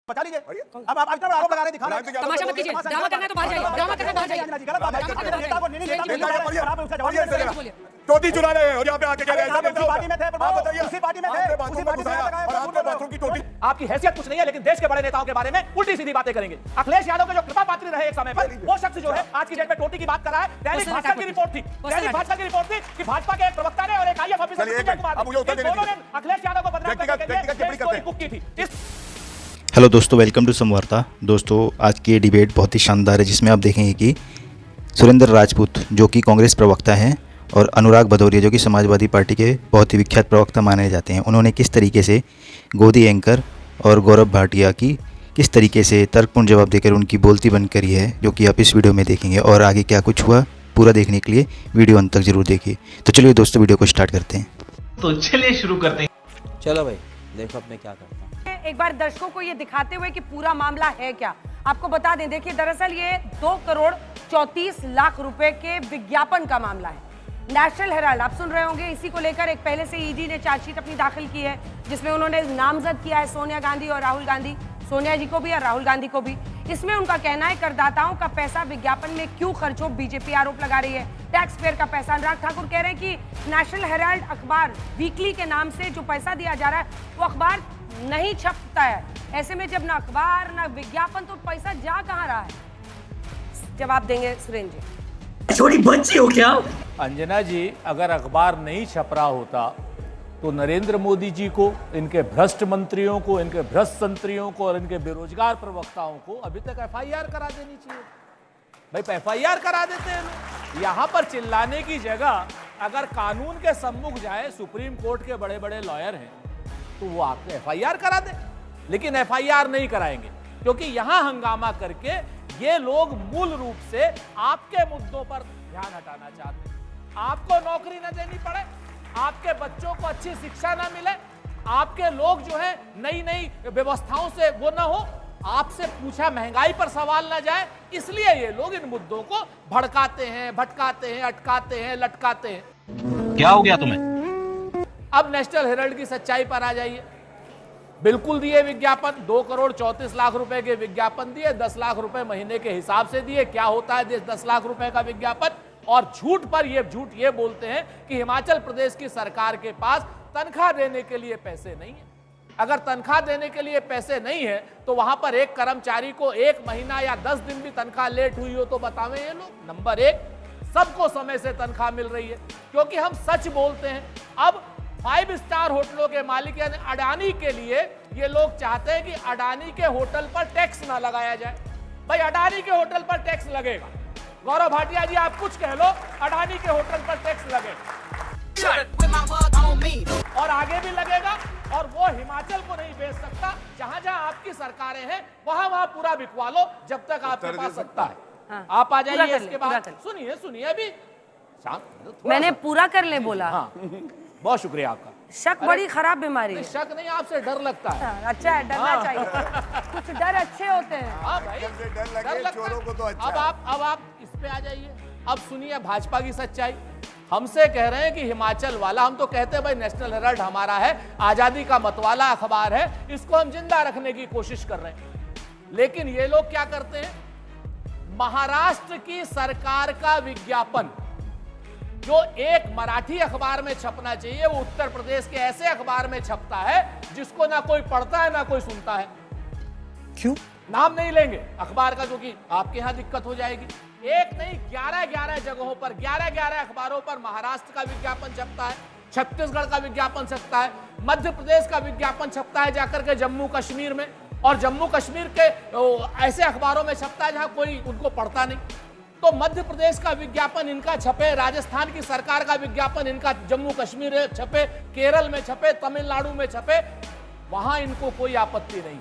बचा लीजिए। अब आप आरोप लगा रहे दिखा रहे हैं। तमाशा मत कीजिए, ड्रामा करना है तो बाहर जाइए, ड्रामा करना है बाहर जाइए। गलत बात है। नेता को नहीं आप उसका जवाब दीजिए। टोटी चुरा रहे हैं और यहाँ पे आके कह रहे हैं उसी पार्टी में थे, आप बताइए, उसी पार्टी में थे, आपने बाथरूम उसी में पार्टी में घुसाया और आपने बाथरूम की टोटी। आपकी हैसियत कुछ नहीं है, लेकिन देश के बड़े नेताओं के बारे में उल्टी सीधी बातें करेंगे। अखिलेश यादव के जो कृपा पात्री रहे एक समय पर, वो शख्स जो है आज की डेट में टोटी की बात कर रहा है। दैनिक भास्कर की रिपोर्ट थी, दैनिक भास्कर की रिपोर्ट थी कि भाजपा के एक प्रवक्ता ने और एक आईएएस ऑफिसर ने अखिलेश यादव को बदनाम करने के लिए स्टोरी कुक की थी। हेलो दोस्तों, वेलकम टू समवार्ता। दोस्तों, आज की ये डिबेट बहुत ही शानदार है, जिसमें आप देखेंगे कि सुरेंद्र राजपूत जो कि कांग्रेस प्रवक्ता हैं और अनुराग भदौरिया जो कि समाजवादी पार्टी के बहुत ही विख्यात प्रवक्ता माने जाते हैं, उन्होंने किस तरीके से गोदी एंकर और गौरव भाटिया की किस तरीके से तर्कपूर्ण जवाब देकर उनकी बोलती बंद करी है, जो कि आप इस वीडियो में देखेंगे। और आगे क्या कुछ हुआ पूरा देखने के लिए वीडियो अंत तक जरूर देखिए। तो चलिए दोस्तों, वीडियो को स्टार्ट करते हैं। तो चलिए शुरू करते हैं। चलो भाई, देखो अब मैं क्या करता हूँ। एक बार दर्शकों को ये दिखाते हुए कि पूरा मामला है क्या, आपको बता दें। देखिए, दरअसल ये 2 करोड़ 34 लाख रुपए के विज्ञापन का मामला है। नेशनल हेराल्ड, आप सुन रहे होंगे, इसी को लेकर एक पहले से ईडी ने चार्जशीट अपनी दाखिल की है, जिसमें उन्होंने नामजद किया है सोनिया गांधी और राहुल गांधी, सोनिया जी को भी और राहुल गांधी को भी। इसमें उनका कहना है करदाताओं का पैसा विज्ञापन में क्यों खर्च हो, बीजेपी आरोप लगा रही है। टैक्स पेयर का पैसा। अनुराग ठाकुर कह रहे हैं कि नेशनल हेराल्ड अखबार वीकली के नाम से जो पैसा दिया जा रहा है वो अखबार नहीं छपता है। ऐसे में जब ना अखबार ना विज्ञापन, तो पैसा जा कहाँ रहा है? जवाब देंगे सुरेंद्र जी। छोटी बच्ची हो क्या? अंजना जी, अगर अखबार नहीं छप रहा होता तो नरेंद्र मोदी जी को, इनके भ्रष्ट मंत्रियों को, इनके भ्रष्ट संतरियों को और इनके बेरोजगार प्रवक्ताओं को अभी तक एफआईआर करा देनी चाहिए। भाई एफआईआर करा देते हैं लोग। यहाँ पर चिल्लाने की जगह अगर कानून के सम्मुख जाए, सुप्रीम कोर्ट के बड़े बड़े लॉयर हैं, तो वो आपको एफआईआर करा दे। लेकिन एफआईआर नहीं कराएंगे, क्योंकि यहां हंगामा करके ये लोग मूल रूप से आपके मुद्दों पर ध्यान हटाना चाहते हैं। आपको नौकरी न देनी पड़े, आपके बच्चों को अच्छी शिक्षा न मिले, आपके लोग जो है नई नई व्यवस्थाओं से वो ना हो, आपसे पूछा महंगाई पर सवाल न जाए, इसलिए ये लोग इन मुद्दों को भड़काते हैं, भटकाते हैं, अटकाते हैं, लटकाते हैं। क्या हो गया तुम्हें? अब नेशनल हेराल्ड की सच्चाई पर आ जाइए। बिल्कुल दिए विज्ञापन, 2 करोड़ 34 लाख रुपए के विज्ञापन दिए, 10 लाख रुपए महीने के हिसाब से दिए। क्या होता है 10 लाख रुपए का विज्ञापन? और झूठ पर झूठ ये बोलते हैं कि हिमाचल प्रदेश की सरकार के पास तनख्वाह देने के लिए पैसे नहीं है। अगर तनख्वाह देने के लिए पैसे नहीं है तो वहां पर एक कर्मचारी को 1 महीना या 10 दिन भी तनख्वाह लेट हुई हो तो बतावें ये लोग। नंबर 1, सबको समय से तनख्वाह मिल रही है, क्योंकि हम सच बोलते हैं। अब 5 स्टार होटलों के मालिक यानी अडानी के लिए ये लोग चाहते हैं कि अडानी के होटल पर टैक्स ना लगाया जाए। भाई अडानी के होटल पर टैक्स लगेगा। गौरव भाटिया जी, आप कुछ कह लो, अडानी के होटल पर टैक्स लगेगा और आगे भी लगेगा। और वो हिमाचल को नहीं बेच सकता। जहां जहां आपकी सरकारें हैं वहां वहां पूरा बिकवा लो, जब तक आपके पास सत्ता है। हाँ, आप आ जाइए। इसके पूरा बाद कर ले। सुनिए अभी मैंने पूरा कर ले बोला। हाँ, बहुत शुक्रिया आपका। शक बड़ी खराब बीमारी है। शक नहीं, आपसे डर लगता है। अच्छा है, डरना चाहिए। कुछ डर अच्छे होते हैं। हाँ भाई, डर लगे लगता है। चोरों को तो अच्छा अब आप इस पे आ जाइए। अब सुनिए भाजपा की सच्चाई। हमसे कह रहे हैं कि हिमाचल वाला, हम तो कहते हैं भाई नेशनल हेराल्ड हमारा है, आजादी का मतवाला अखबार है, इसको हम जिंदा रखने की कोशिश कर रहे हैं। लेकिन ये लोग क्या करते हैं, महाराष्ट्र की सरकार का विज्ञापन जो एक मराठी अखबार में छपना चाहिए, वो उत्तर प्रदेश के ऐसे अखबार में छपता है जिसको ना कोई पढ़ता है ना कोई सुनता है। क्यों? नाम नहीं लेंगे अखबार का, जो कि आपके यहां दिक्कत हो जाएगी। एक नहीं, 11 जगहों पर, 11 अखबारों पर महाराष्ट्र का विज्ञापन छपता है, छत्तीसगढ़ का विज्ञापन छपता है, मध्य प्रदेश का विज्ञापन छपता है जाकर के जम्मू कश्मीर में, और जम्मू कश्मीर के ऐसे अखबारों में छपता है जहां कोई उनको पढ़ता नहीं। तो मध्य प्रदेश का विज्ञापन इनका छपे, राजस्थान की सरकार का विज्ञापन इनका जम्मू कश्मीर में छपे, केरल में छपे, तमिलनाडु में छपे, वहां इनको कोई आपत्ति नहीं।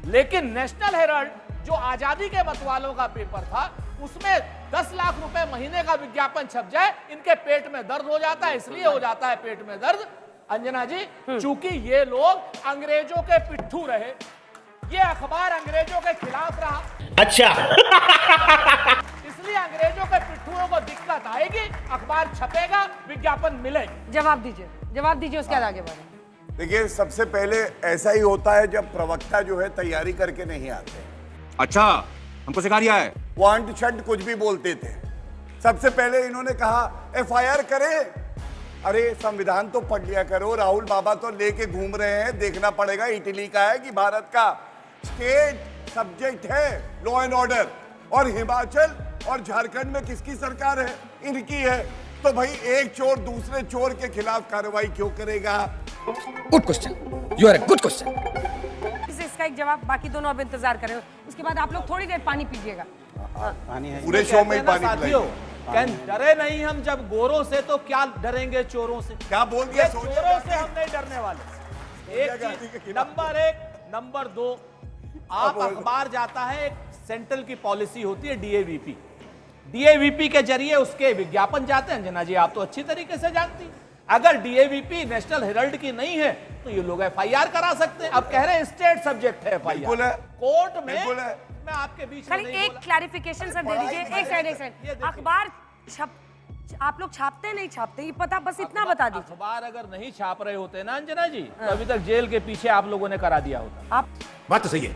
लेकिन नेशनल हेराल्ड जो आजादी के मतवालों का पेपर था, उसमें 10 लाख रुपए महीने का विज्ञापन छप जाए, इनके पेट में दर्द हो जाता है। इसलिए हो जाता है पेट में दर्द, अंजना जी, चूंकि ये लोग अंग्रेजों के पिट्ठू रहे, ये अखबार अंग्रेजों के खिलाफ रहा। अच्छा। इसलिए अंग्रेजों के पिट्ठुओं को दिक्कत आएगी, अखबार छपेगा, विज्ञापन मिलेगा। जवाब दीजिए, उसके बाद आगे बढ़े। देखिए, सबसे पहले ऐसा ही होता है जब प्रवक्ता जो है तैयारी करके नहीं आते। अच्छा, हमको सिखा दिया है। वो अंट शंट कुछ भी बोलते थे। सबसे पहले इन्होंने कहा एफआईआर करें। अरे संविधान तो पढ़ लिया करो। राहुल बाबा तो लेके घूम रहे हैं, देखना पड़ेगा इटली का है कि भारत का। स्टेट सब्जेक्ट है लॉ एंड ऑर्डर, और हिमाचल और झारखंड में किसकी सरकार है? इनकी है। तो भाई एक चोर दूसरे चोर के खिलाफ कार्रवाई क्यों करेगा? Good question, you are a good question. इसका एक जवाब, बाकी दोनों अब इंतजार करें, उसके बाद आप लोग थोड़ी देर पानी पीजिएगा। पूरे शो में ही पानी साथियों, पिलाइए। कहन डरे नहीं हम जब गोरों से, तो क्या डरेंगे चोरों से? क्या बोल दिया? ये चोरों से हम नहीं डरने वाले। एक चीज, नंबर 1, नंबर 2, आप अखबार जाता है, एक सेंट्रल की पॉलिसी होती है डीएवीपी। डीएवीपी के जरिए उसके विज्ञापन जाते हैं। अंजना जी आप तो अच्छी तरीके से जानती हैं। अगर डीएवीपी नेशनल हेराल्ड की नहीं है तो ये लोग एफआईआर करा सकते हैं। अब कह रहे हैं स्टेट सब्जेक्ट है एफआईआर, कोर्ट में। मैं आपके बीच में खाली एक क्लैरिफिकेशन सर दे दीजिए। एक सेकंड, अखबार आप लोग छापते हैं नहीं छापते, ये पता, बस इतना बता दीजिए। अखबार अगर नहीं छाप रहे होते ना अंजना जी, तो अभी तक जेल के पीछे आप लोगों ने करा दिया होता। आप बात तो सही है।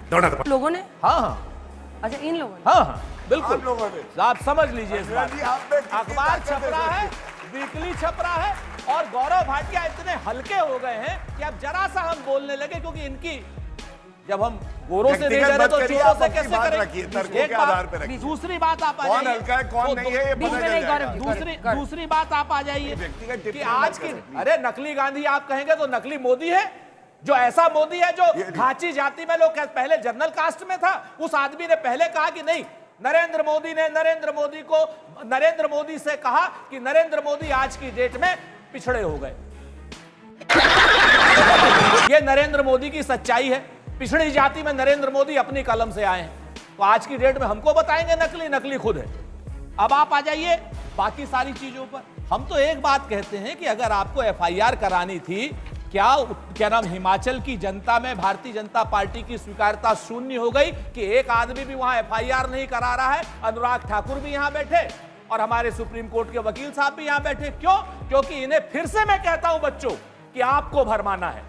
दौड़ा था लोगों ने? हाँ हाँ अच्छा, इन लोगों ने? हाँ हाँ बिल्कुल, आप लोगों ने। आप समझ लीजिए इस बात। अखबार छप रहा है, वीकली छप रहा है, और गौरव भाटिया इतने हल्के हो गए हैं कि अब जरा सा हम बोलने लगे, क्योंकि इनकी जब हम गोरों से नहीं डरे तो चोरों से कैसे करेंगे? एक बात। दूसरी बात आप आ कौन हल्का है कौन नहीं है ये पता चल जाएगा। दूसरी बात आप आ जाइए कि आज की, अरे नकली गांधी आप कहेंगे तो नकली मोदी है, जो ऐसा मोदी है जो घाची जाति में लोग पहले जनरल कास्ट में था। उस आदमी ने पहले कहा कि नहीं, नरेंद्र मोदी ने नरेंद्र मोदी से कहा कि नरेंद्र मोदी आज की डेट में पिछड़े हो गए। ये नरेंद्र मोदी की सच्चाई है। पिछड़ी जाति में नरेंद्र मोदी अपनी कलम से आए हैं, तो आज की डेट में हमको बताएंगे नकली खुद है। अब आप आ जाइए बाकी सारी चीजों पर। हम तो एक बात कहते हैं कि अगर आपको एफआईआर करानी थी, क्या नाम, हिमाचल की जनता में भारतीय जनता पार्टी की स्वीकार्यता शून्य हो गई कि एक आदमी भी वहां एफआईआर नहीं करा रहा है? अनुराग ठाकुर भी यहां बैठे और हमारे सुप्रीम कोर्ट के वकील साहब भी यहां बैठे। क्यों? क्योंकि इन्हें फिर से मैं कहता हूं बच्चों कि आपको भरमाना है,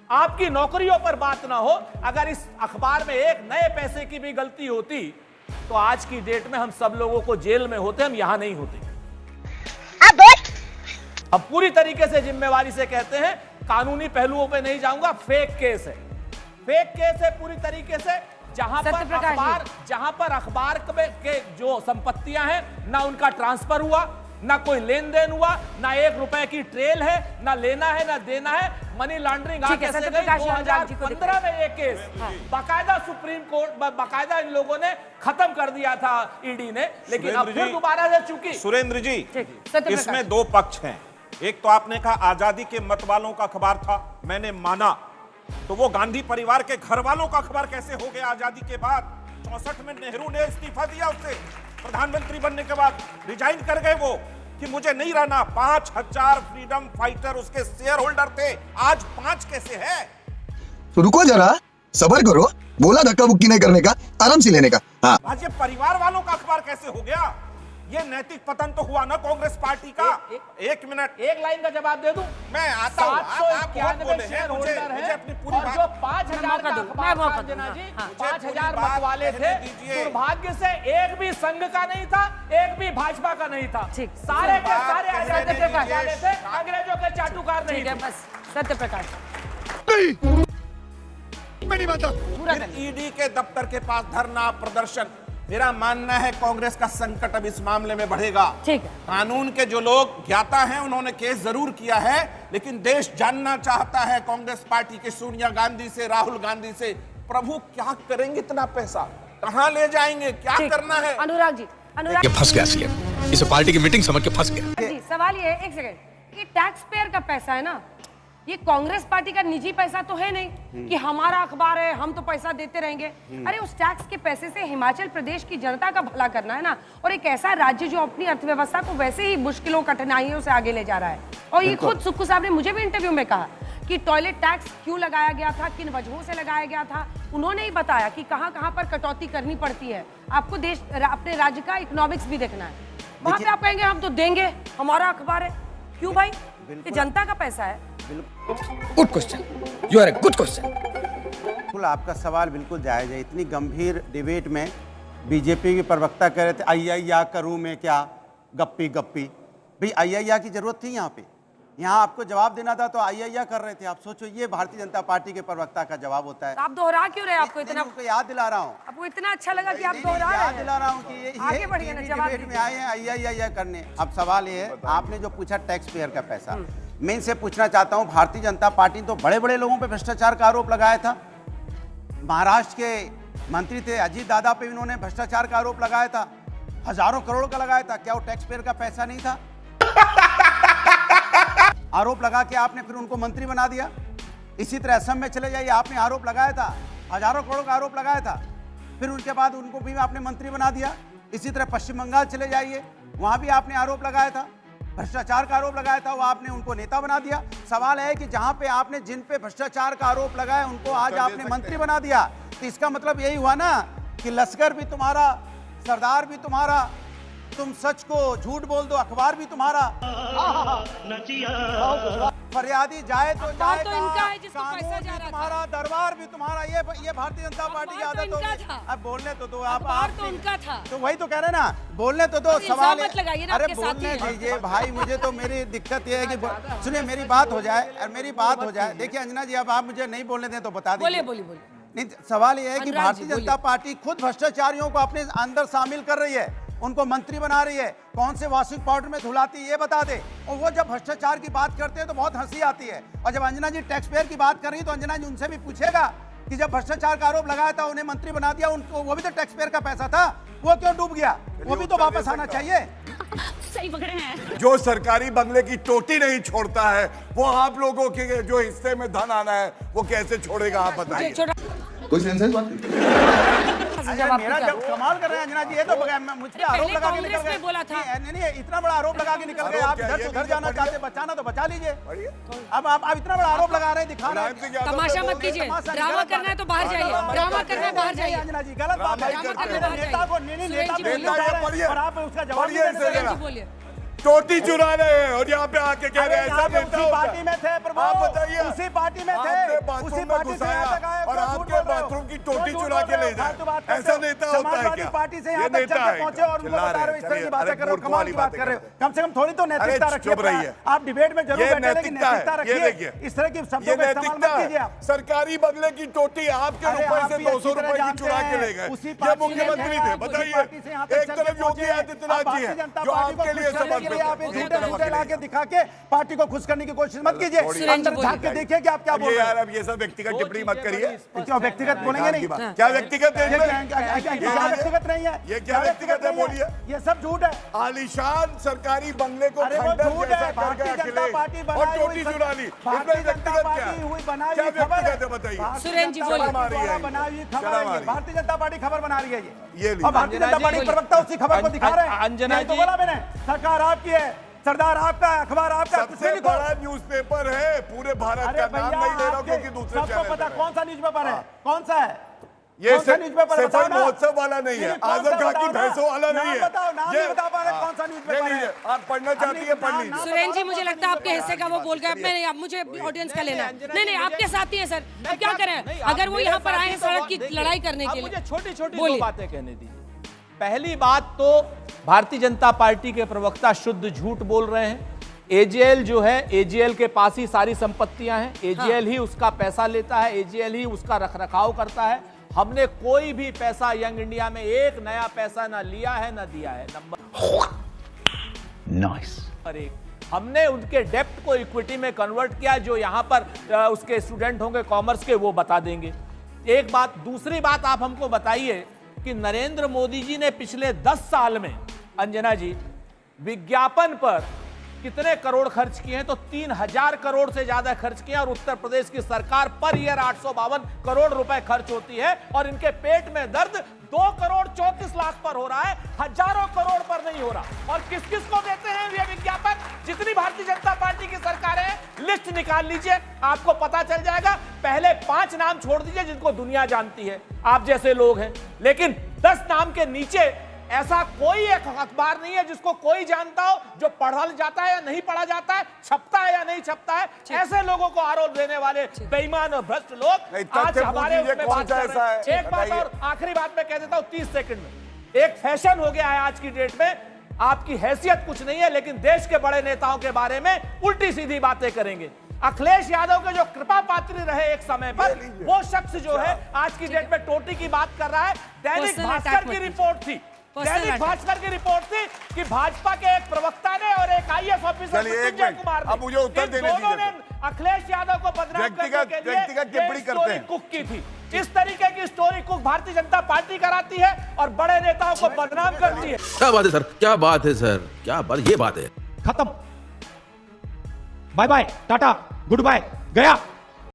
आपकी नौकरियों पर बात ना हो। अगर इस अखबार में एक नए पैसे की भी गलती होती तो आज की डेट में हम सब लोगों को जेल में होते, हम यहां नहीं होते। अब पूरी तरीके से जिम्मेवारी से कहते हैं, कानूनी पहलुओं पे नहीं जाऊंगा, फेक केस है, फेक केस है पूरी तरीके से। जहां पर अखबार के जो संपत्तियां हैं, ना उनका ट्रांसफर हुआ, ना कोई लेन देन हुआ, ना 1 रुपए की ट्रेल है, ना लेना है ना देना है। मनी लॉन्ड्रिंग आ कैसे गई? 2015 में ये केस बाकायदा सुप्रीम कोर्ट, बाकायदा इन लोगों ने खत्म कर दिया था ईडी ने, लेकिन अब फिर दोबारा से चुकी। सुरेंद्र जी, इसमें 2 पक्ष हैं। एक तो आपने कहा आजादी के मत वालों का अखबार था, मैंने माना, तो वो गांधी परिवार के घर वालों का अखबार कैसे हो गया आजादी के बाद? 64 में नेहरू ने इस्तीफा दिया, उससे प्रधानमंत्री बनने के बाद रिजाइन कर गए वो कि मुझे नहीं रहना। 5000 फ्रीडम फाइटर उसके शेयर होल्डर थे, आज 5 कैसे है? तो रुको जरा, सब्र करो। बोला धक्का बुक्की नहीं करने का, आराम से लेने का। हाँ, आज ये परिवार वालों का अखबार कैसे हो गया? ये नैतिक पतन तो हुआ ना कांग्रेस पार्टी का। एक मिनट, एक लाइन का जवाब दे दूं? मैं आता हूं। आप बहुत बोले हैं, मुझे अपनी पूरी और जो 5000 का अखबार देना जी, 5000 मत वाले थे, दुर्भाग्य से एक भी संघ का नहीं था, एक भी भाजपा का नहीं था। सारे के सारे आजाद वाले थे, अंग्रेजों के चाटुकार नहीं थे। बस सत्य प्रकाश, मैं नहीं मानता। ईडी के दफ्तर के पास धरना प्रदर्शन। मेरा मानना है कांग्रेस का संकट अब इस मामले में बढ़ेगा। ठीक है। कानून के जो लोग ज्ञाता हैं उन्होंने केस जरूर किया है, लेकिन देश जानना चाहता है कांग्रेस पार्टी के सोनिया गांधी से, राहुल गांधी से, प्रभु क्या करेंगे इतना पैसा, कहां ले जाएंगे, क्या करना है? अनुराग जी, अनुराग फंस गया सीएम, इसे पार्टी की मीटिंग समझ के फंस गया। जी, सवाल ये है, एक सेकंड, ये टैक्स पेयर का पैसा है ना, ये कांग्रेस पार्टी का निजी पैसा तो है नहीं कि हमारा अखबार है हम तो पैसा देते रहेंगे। अरे उस टैक्स के पैसे से हिमाचल प्रदेश की जनता का भला करना है ना, और एक ऐसा राज्य जो अपनी अर्थव्यवस्था को वैसे ही मुश्किलों कठिनाइयों से आगे ले जा रहा है। और ये खुद सुक्खू साहब ने मुझे भी इंटरव्यू में कहा कि टॉयलेट टैक्स क्यों लगाया गया था, किन वजहों से लगाया गया था, उन्होंने ही बताया कि कहां कहां पर कटौती करनी पड़ती है। आपको देश अपने राज्य का इकोनॉमिक्स भी देखना है। वहां पे आप कहेंगे हम तो देंगे, हमारा अखबार है। क्यों भाई? ये जनता का पैसा है, good question, you are a good question. बिल्कुल आपका सवाल बिल्कुल जायज़ है। इतनी गंभीर डिबेट में बीजेपी के प्रवक्ता कह रहे थे अय्या करूं मैं क्या, गप्पी गप्पी। भाई अय्या की जरूरत थी यहाँ पे? यहाँ आपको जवाब देना था तो अय्या कर रहे थे। आप सोचो ये भारतीय जनता पार्टी के प्रवक्ता का जवाब होता है। तो आप दोहरा क्यों रहे? आपको इतना याद दिला रहा हूँ, आपको इतना अच्छा लगा कि आप दोहरा रहे हैं? याद दिला रहा हूँ कि ये आगे बढ़िए ना, जवाब डिबेट में आए हैं अय्या करने। अब सवाल ये है, आपने जो पूछा टैक्स पेयर का पैसा, मैं इनसे पूछना चाहता हूँ, भारतीय जनता पार्टी तो बड़े बड़े लोगों पे भ्रष्टाचार का आरोप लगाया था। महाराष्ट्र के मंत्री थे अजीत दादा पे इन्होंने भ्रष्टाचार का आरोप लगाया था, हजारों करोड़ का लगाया था। क्या वो टैक्स पेयर का पैसा नहीं था? आरोप लगा के आपने फिर उनको मंत्री बना दिया। इसी तरह असम में चले जाइए, आपने आरोप लगाया था, हजारों करोड़ का आरोप लगाया था, फिर उनके बाद उनको भी आपने मंत्री बना दिया। इसी तरह पश्चिम बंगाल चले जाइए, वहां भी आपने आरोप लगाया था, भ्रष्टाचार का आरोप लगाया था, वो आपने उनको नेता बना दिया। सवाल है कि जहां पे आपने जिन पे भ्रष्टाचार का आरोप लगाया उनको आज आपने मंत्री बना दिया, तो इसका मतलब यही हुआ ना कि लश्कर भी तुम्हारा, सरदार भी तुम्हारा, तुम सच को झूठ बोल दो अखबार भी तुम्हारा, फरियादी जाए तो जाए, तो इनका है जिसको पैसा जा रहा था, तुम्हारा दरबार भी तुम्हारा। ये भारतीय जनता पार्टी की आदत हो गई। अब बोलने तो दो आप तो उनका था, तो वही तो कह रहे ना, बोलने तो दो। सवाल अरे बोलने दीजिए भाई, मुझे तो मेरी दिक्कत ये है कि सुनिए मेरी बात हो जाए और मेरी बात हो जाए। देखिए अंजना जी, अब आप मुझे नहीं बोलने दें तो बता दीजिए। बोलिए। नहीं, सवाल ये है कि भारतीय जनता पार्टी खुद भ्रष्टाचारियों को अपने अंदर शामिल कर रही है, उनको मंत्री बना रही है। कौन से वॉशिंग पाउडर में धुलाती है ये बता दे। और वो जब भ्रष्टाचार की बात करते हैं तो बहुत हंसी आती है, और जब अंजना जी टैक्स पेयर की बात कर रही है तो अंजना जी उनसे भी पूछेगा कि जब भ्रष्टाचार का आरोप लगाया था, उन्हें मंत्री बना दिया, उनको वो भी तो टैक्स पेयर का पैसा था, वो क्यों डूब गया? वो भी तो वापस आना चाहिए। सही पकड़े हैं। जो सरकारी बंगले की टोटी नहीं छोड़ता है, वो आप लोगों के जो हिस्से में धन आना है वो कैसे छोड़ेगा? आप बताइए। कोई सेंस है इस बात की? मेरा जब कमाल कर रहे हैं अंजना जी, ये तो मुझ पे आरोप लगा के निकल गए। बोला था नहीं, इतना बड़ा आरोप लगा के निकल गए। आप इधर उधर जाना चाहते, बचाना तो बचा लीजिए। अब आप इतना बड़ा आरोप लगा रहे हैं, दिखा रहे हैं। तमाशा मत कीजिए, ड्रामा करना है तो बाहर जाइए, ड्रामा करना है बाहर जाइए। अंजना जी गलत बात है। नेता को और आप उसका जवाब बोलिए। टोटी चुरा रहे हैं और यहाँ पे आके कह रहे हैं ऐसा नेता होता है। पार्टी में थे प्रभु, आप बताइए, उसी पार्टी में थे, उसी पार्टी से घुसाया और आपके बाथरूम की टोटी चुरा के ले जाए, ऐसा नेता होता है क्या? पार्टी से यहाँ तक चलकर पहुंचे और उनको बता रहे हो, इस तरह की बातें कर रहे हो, कमाल की बात कर रहे हो। कम से कम थोड़ी तो नैतिकता रखिए। आप डिबेट में जरूर बैठे, लेकिन नैतिकता रखिए। इस तरह की शब्दों का इस्तेमाल मत कीजिए आप। सरकारी बंगले की टोटी आपके रुपए से 200 रुपए की चुरा के ले गए। ये मुख्यमंत्री थे, बताइए। एक तरफ योगी आदित्यनाथ जी है जो आपके लिए समर्पित है। लाके दिखा के पार्टी को खुश करने की कोशिश मत कीजिए। अंदर झांक के देखिए कि आप क्या बोल रहे हैं। यार अब ये सब व्यक्तिगत टिप्पणी मत करिए। क्यों व्यक्तिगत बोलेंगे नहीं? क्या व्यक्तिगत है? क्या व्यक्तिगत नहीं है? ये क्या व्यक्तिगत है? बोलिए। ये सब झूठ है। आलीशान सरकारी बंगले को खंडर झूठ जैसा है। कर भारतीय गया जनता अखिलेश पार्टी और बनाई टोटी चुरा ली। इसमें व्यक्तिगत क्या है? क्या व्यक्तिगत है बताइए? सुरेंद्र जी बोलिए। बनाई खबर, भारतीय जनता पार्टी खबर बना रही है ये और भारतीय जनता पार्टी प्रवक्ता उसी खबर को दिखा रहे हैं। अंजना तो बोला मैंने, सरकार आपकी है, सरदार आपका, अखबार आपका। सबसे बड़ा न्यूज़पेपर है पूरे भारत का। नाम नहीं ले रहा क्योंकि दूसरे सबको पता कौन सा न्यूज़पेपर है, कौन सा है? ये सफाई महोत्सव वाला नहीं है, आजम खां की भैंसों वाला नहीं है। बताओ नाम नहीं बता पा रहे कौन सा न्यूज़पेपर है? आप पढ़ना चाहती है पढ़ लीजिए। सुरेंद्र जी मुझे लगता है आपके हिस्से का वो बोल गए। अब मुझे ऑडियंस का लेना है। नहीं आपके साथ ही है सर, अब क्या करें? अगर वो यहाँ पर आए हैं सड़क की लड़ाई करने के लिए। मुझे छोटी छोटी दो बातें कहने दीजिए। पहली बात तो भारतीय जनता पार्टी के प्रवक्ता शुद्ध झूठ बोल रहे हैं। एजेएल जो है, एजेएल के पास ही सारी संपत्तियां हैं, एजेएल ही उसका पैसा लेता है, एजेएल ही उसका रखरखाव करता है। हमने कोई भी पैसा यंग इंडिया में एक नया पैसा ना लिया है ना दिया है। नंबर एक, हमने उनके डेप्ट को इक्विटी में कन्वर्ट किया। जो यहां पर उसके स्टूडेंट होंगे कॉमर्स के, वो बता देंगे। एक बात। दूसरी बात, आप हमको बताइए कि नरेंद्र मोदी जी ने पिछले 10 साल में, अंजना जी, विज्ञापन पर कितने करोड़ खर्च किए हैं? तो 3000 करोड़ से ज्यादा खर्च किए। और उत्तर प्रदेश की सरकार पर ईयर 852 करोड़ रुपए खर्च होती है और इनके पेट में दर्द 2 करोड़ 34 लाख पर हो रहा है, हजारों करोड़ पर नहीं हो रहा। और किस किस को देते हैं ये विज्ञापन? जितनी भारतीय जनता पार्टी की सरकारें हैं, लिस्ट निकाल लीजिए, आपको पता चल जाएगा। पहले 5 नाम छोड़ दीजिए जिनको दुनिया जानती है, आप जैसे लोग हैं, लेकिन 10 नाम के नीचे ऐसा कोई एक अखबार नहीं है जिसको कोई जानता हो, जो पढ़ा जाता है या नहीं पढ़ा जाता है, छपता है या नहीं छपता है। ऐसे लोगों को आरोप देने वाले बेईमान और भ्रष्ट लोग आज हमारे उसमें बात कर रहे हैं। एक बात और आखिरी बात मैं कह देता हूं 30 सेकंड में। एक फैशन हो गया है आज की डेट में, आपकी हैसियत कुछ नहीं है लेकिन देश के बड़े नेताओं के बारे में उल्टी सीधी बातें करेंगे। अखिलेश यादव के जो कृपा पात्री रहे एक समय पर, वो शख्स जो है आज की डेट में टोटी की बात कर रहा है। दैनिक भास्कर की रिपोर्ट थी, दैनिक भास्कर की रिपोर्ट थी कि भाजपा के एक प्रवक्ता ने और एक आईएएस ऑफिसर मृत्युंजय कुमार ने, अब मुझे उत्तर देने दोनों ने अखिलेश यादव को बदनाम करने के लिए स्टोरी कुक की थी। इस तरीके की story cook Bharatiya Janata party कराती है और बड़े नेताओं को बदनाम करती है। क्या बात है सर, क्या बात है सर, क्या बात, ये बात है। खत्म, bye bye, tata, goodbye, गया।